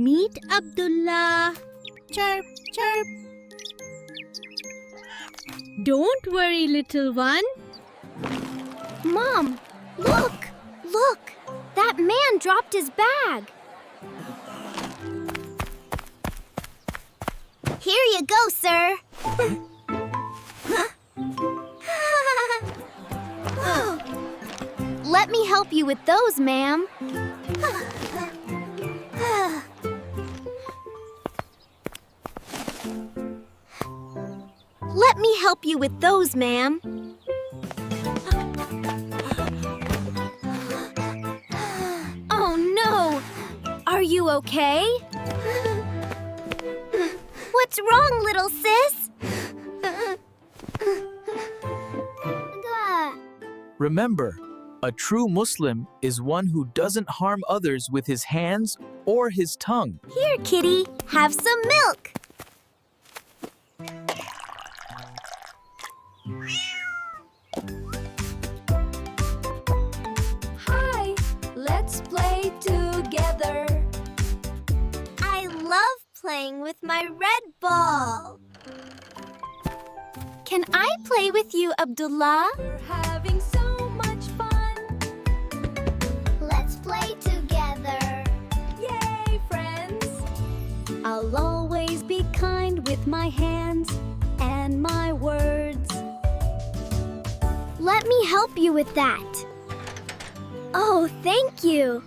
Meet Abdullah. Chirp, chirp. Don't worry, little one. Mom, look! Look! That man dropped his bag. Here you go, sir. Let me help you with those, ma'am. Let me help you with those, ma'am. Oh, no! Are you okay? What's wrong, little sis? Remember, a true Muslim is one who doesn't harm others with his hands or his tongue. Here, kitty, have some milk. Hi, let's play together. I love playing with my red ball. Can I play with you, Abdullah? We're having so much fun. Let's play together. Yay, friends! I'll always be kind with my hands and my words. Let me help you with that. Oh, thank you.